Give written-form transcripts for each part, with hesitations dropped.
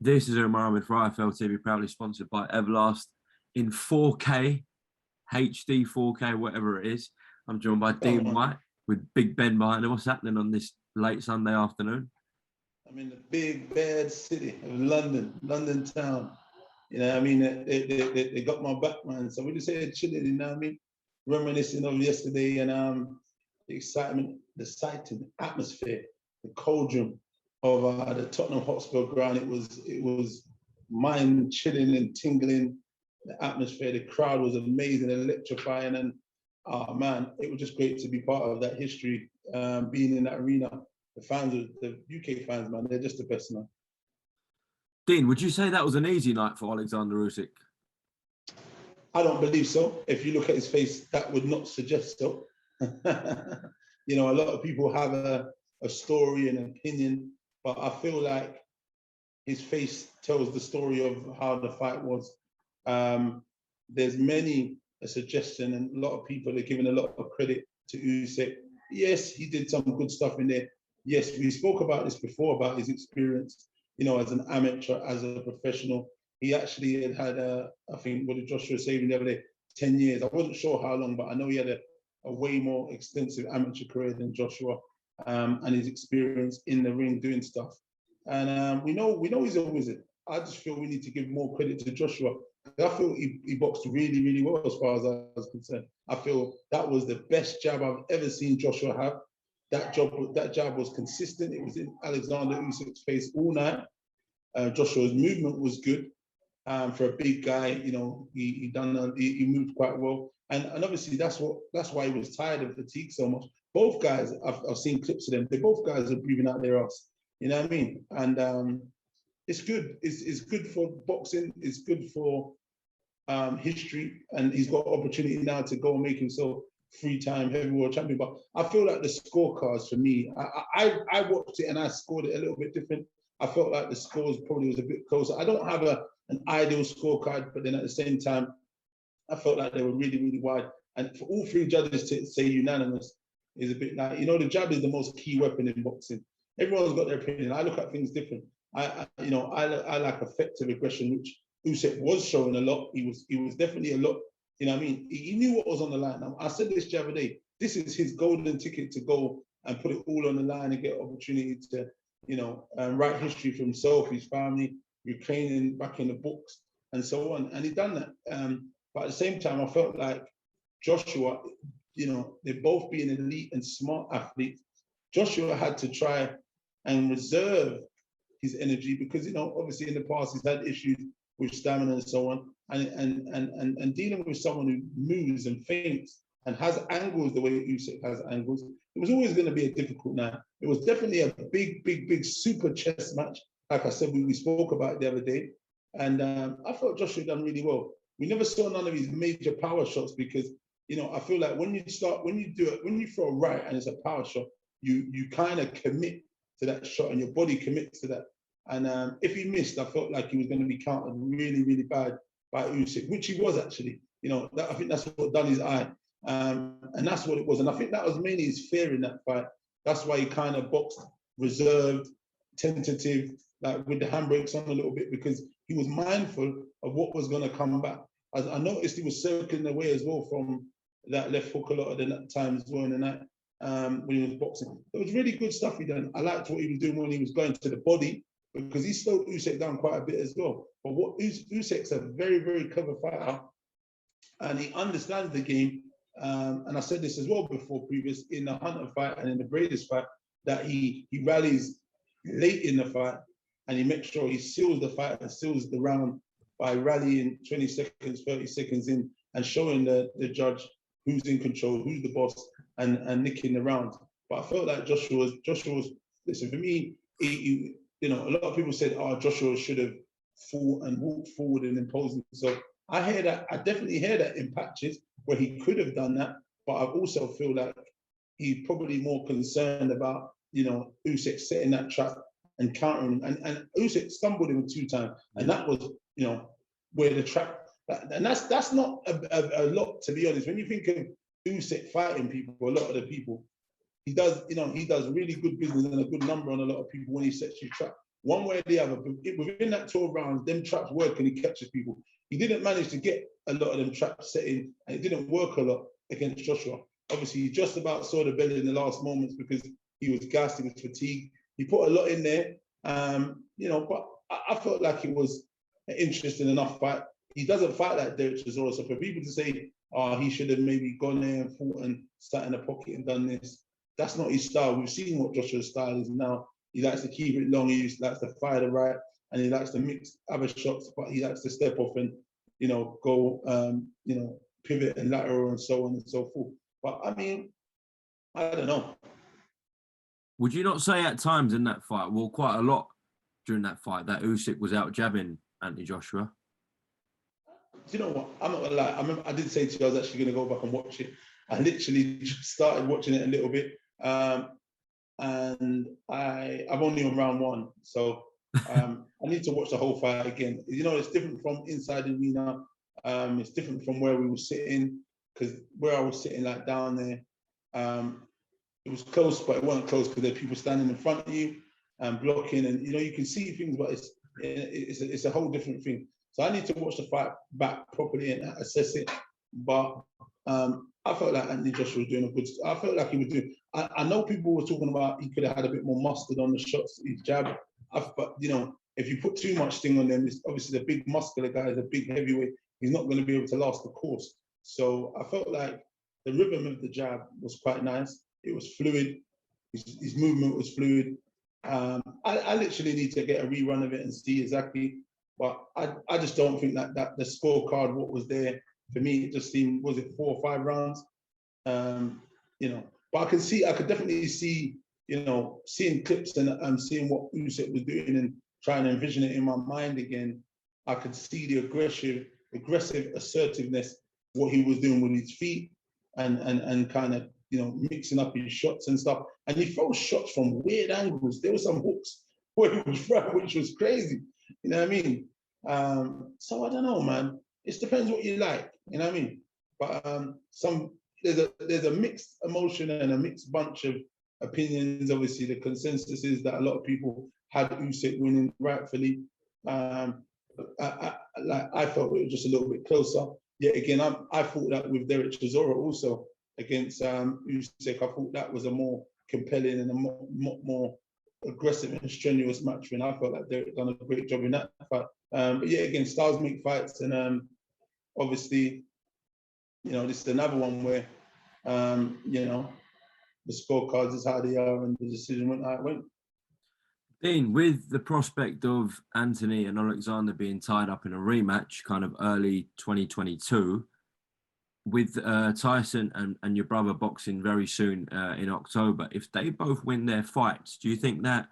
This is a reminder for IFL TV, proudly sponsored by Everlast in 4K, HD 4K, whatever it is. I'm joined by Dean Whyte with Big Ben behind him. What's happening on this late Sunday afternoon? I'm in the big bad city of London town. You know what I mean? They got my back, man. So we just here chilling, you know what I mean? Reminiscing of yesterday and the excitement, the sighting, atmosphere, the cauldron of the Tottenham Hotspur ground. It was mind chilling and tingling. The atmosphere, the crowd was amazing, electrifying, and man, it was just great to be part of that history. Being in that arena, the fans, the UK fans, man, they're just the best, man. Dean, would you say that was an easy night for OLEKSANDR USYK? I don't believe so. If you look at his face, that would not suggest so. You know, a lot of people have a story and opinion, but I feel like his face tells the story of how the fight was. There's many a suggestion, and a lot of people are giving a lot of credit to Usyk. Yes, he did some good stuff in there. Yes, we spoke about this before, about his experience, you know, as an amateur, as a professional. He actually had I think, what did Joshua say the other day, 10 years. I wasn't sure how long, but I know he had a way more extensive amateur career than Joshua, and his experience in the ring doing stuff. And we know he's a wizard. I just feel we need to give more credit to Joshua. I feel he boxed really, really well as far as I was concerned. I feel that was the best jab I've ever seen Joshua have. That jab was consistent. It was in Alexander Usyk's face all night. Joshua's movement was good for a big guy. You know, he moved quite well, and obviously that's why he was tired of fatigue so much. Both guys, I've seen clips of them. They both guys are breathing out their ass. You know what I mean? And it's good. It's good for boxing. It's good for history, and he's got opportunity now to go and make himself three-time heavyweight world champion. But I feel like the scorecards for me, I watched it and I scored it a little bit different. I felt like the scores probably was a bit closer. I don't have an ideal scorecard, but then at the same time, I felt like they were really, really wide. And for all three judges to say unanimous is a bit like, you know, the jab is the most key weapon in boxing. Everyone's got their opinion. I look at things different. I like effective aggression, which Usyk was showing a lot. He was definitely a lot. You know what I mean? He knew what was on the line. I said this the other day. This is his golden ticket to go and put it all on the line and get opportunity to, you know, write history for himself, his family, Ukrainian back in the books, and so on. And he done that. But at the same time, I felt like Joshua, you know, they're both being elite and smart athletes. Joshua had to try and reserve his energy because, you know, obviously in the past he's had issues with stamina and so on, and dealing with someone who moves and thinks and has angles the way Usyk has angles, it was always going to be a difficult night. It was definitely a big super chess match. Like I said, we spoke about it the other day, and I thought Joshua done really well. We never saw none of his major power shots because, you know, I feel like when you throw a right and it's a power shot, you kind of commit to that shot and your body commits to that. And if he missed, I felt like he was going to be countered really, really bad by Usyk, which he was actually. You know, I think that's what done his eye. And that's what it was. And I think that was mainly his fear in that fight. That's why he kind of boxed reserved, tentative, like with the handbrakes on a little bit, because he was mindful of what was going to come back. As I noticed, he was circling away as well from that left hook a lot of the times as well in the night when he was boxing. It was really good stuff he done. I liked what he was doing when he was going to the body, because he slowed Usyk down quite a bit as well. But what Usyk's a very, very clever fighter, and he understands the game. And I said this as well before, previous in the Hunter fight and in the Bradis fight, that he rallies late in the fight and he makes sure he seals the fight and seals the round by rallying 20 seconds, 30 seconds in and showing the judge who's in control, who's the boss, and nicking the round. But I felt like Joshua was listen, for me, you know, a lot of people said, oh, Joshua should have fought and walked forward and imposed himself. I hear that. I definitely hear that in patches where he could have done that, but I also feel like he's probably more concerned about, you know, Usyk setting that trap and countering him. And Usyk stumbled him 2 times, and that was, you know, where the trap. And that's not a lot, to be honest. When you think of Usyk fighting people, a lot of the people, he does really good business and a good number on a lot of people when he sets you trap. one way or the other, within that 12 rounds, them traps work and he catches people. He didn't manage to get a lot of them traps set in, and it didn't work a lot against Joshua. Obviously, he just about saw the belly in the last moments because he was gassed, he was fatigued. He put a lot in there, you know, but I felt like it was an interesting enough fight. He doesn't fight like Derek Chisora, so for people to say, oh, he should have maybe gone there and fought and sat in the pocket and done this, that's not his style. We've seen what Joshua's style is now. He likes to keep it long, he likes to fire the right, and he likes to mix other shots, but he likes to step off and, you know, go, you know, pivot and lateral and so on and so forth. But I mean, I don't know. Would you not say at times in that fight, well, quite a lot during that fight, that Usyk was out jabbing Anthony Joshua? Do you know what? I'm not gonna lie. I remember I did say to you I was actually gonna go back and watch it. I literally just started watching it a little bit, and I'm only on round one, so I need to watch the whole fight again. You know, it's different from inside the arena. It's different from where we were sitting, because where I was sitting, like down there, it was close, but it wasn't close because there are people standing in front of you and blocking, and you know you can see things, but it's a whole different thing. So I need to watch the fight back properly and assess it. But I felt like Anthony Joshua was doing a good. I felt like he was doing. I know people were talking about he could have had a bit more mustard on the shots, his jab. But you know, if you put too much sting on them, it's obviously the big muscular guy is a big heavyweight. He's not going to be able to last the course. So I felt like the rhythm of the jab was quite nice. It was fluid. His movement was fluid. I literally need to get a rerun of it and see exactly. But I just don't think that the scorecard, what was there, for me, it just seemed, was it 4 or 5 rounds? You know, but I could definitely see, you know, seeing clips and seeing what Usyk was doing and trying to envision it in my mind again. I could see the aggressive assertiveness, what he was doing with his feet and kind of, you know, mixing up his shots and stuff. And he throws shots from weird angles. There were some hooks where he was from, which was crazy. You know what I mean? So I don't know, man. It depends what you like. You know what I mean? But there's a mixed emotion and a mixed bunch of opinions. Obviously, the consensus is that a lot of people had Usyk winning rightfully. I felt it was just a little bit closer. Yet again, I thought that with Derek Chisora also against Usyk, I thought that was a more compelling and a more aggressive and strenuous match. And I felt like Derek done a great job in that fight. But yeah, again, styles make fights, and obviously, you know, this is another one where, you know, the scorecards is how they are, and the decision went how it went. Dean, with the prospect of Anthony and Alexander being tied up in a rematch, kind of early 2022, with Tyson and your brother boxing very soon in October, if they both win their fights, do you think that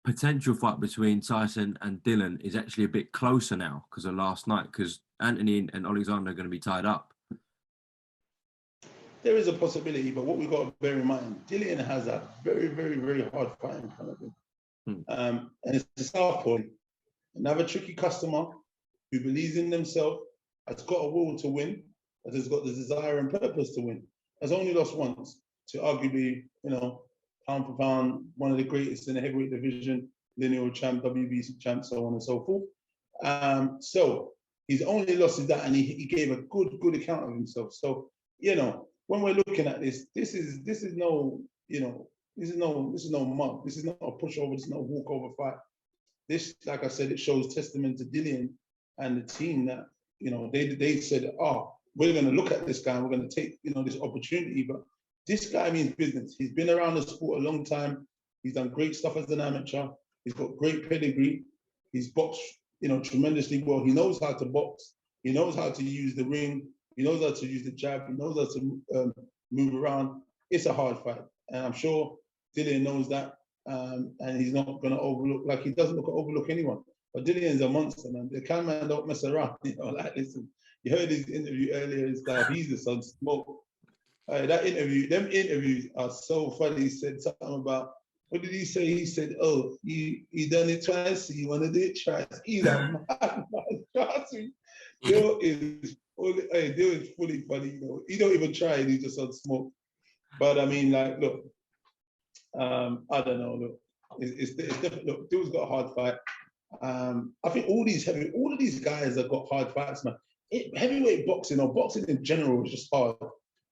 potential fight between Tyson and Dillian is actually a bit closer now because of last night? Because Anthony and Alexander are going to be tied up. There is a possibility, but what we've got to bear in mind, Dillian has a very, very, very hard fight in front of him. And it's a southpaw. Another tricky customer who believes in themselves, has got a will to win, that has got the desire and purpose to win, has only lost once to arguably, you know, pound for pound, one of the greatest in the heavyweight division, lineal champ, WBC champ, so on and so forth. So his only loss is that, and he gave a good account of himself. So, you know, when we're looking at this is no, you know, this is no mug. This is not a pushover. This is not a walkover fight. This, like I said, it shows testament to Dillian and the team that, you know, they said, oh, we're going to look at this guy and we're going to take, you know, this opportunity. But this guy means business. He's been around the sport a long time. He's done great stuff as an amateur. He's got great pedigree. He's boxed, you know, tremendously well. He knows how to box. He knows how to use the ring. He knows how to use the jab. He knows how to move around. It's a hard fight. And I'm sure Dillian knows that. And he's not going to overlook, like he doesn't overlook anyone. But Dillian's a monster, man. The cameraman don't mess around. You know, like, listen, you heard his interview earlier and stuff. He's the son smoke. Them interviews are so funny. He said something about, what did he say? He said, oh, he done it twice, so you want to do it twice. He's a man. Trust me. Dill is fully funny. You know, he don't even try and he just on smoke. But I mean, like, look, I don't know. Look, It's definitely, look, Dill's got a hard fight. I think all of these guys have got hard fights, man. Heavyweight boxing or boxing in general is just hard.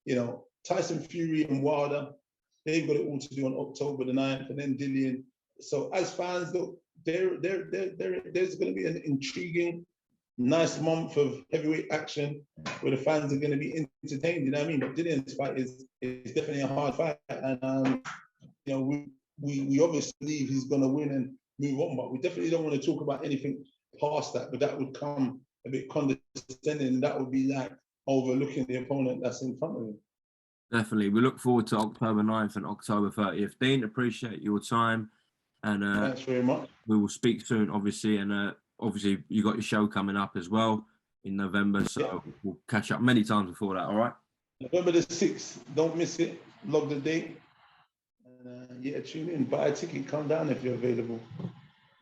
You know, Tyson Fury and Wilder, they've got it all to do on October the 9th, and then Dillian. So as fans, look, there's going to be an intriguing, nice month of heavyweight action where the fans are going to be entertained. You know what I mean? But Dillian's fight is definitely a hard fight, and you know, we obviously believe he's going to win and move on, but we definitely don't want to talk about anything past that. But that would come a bit condescending, and that would be like overlooking the opponent that's in front of him. Definitely. We look forward to October 9th and October 30th. Dean, appreciate your time. And thanks very much. We will speak soon, obviously. And obviously, you got your show coming up as well in November. So we'll catch up many times before that, all right? November the 6th. Don't miss it. Log the date. And yeah, tune in. Buy a ticket. Come down if you're available.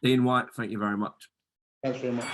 Dean Whyte, thank you very much. Thanks very much.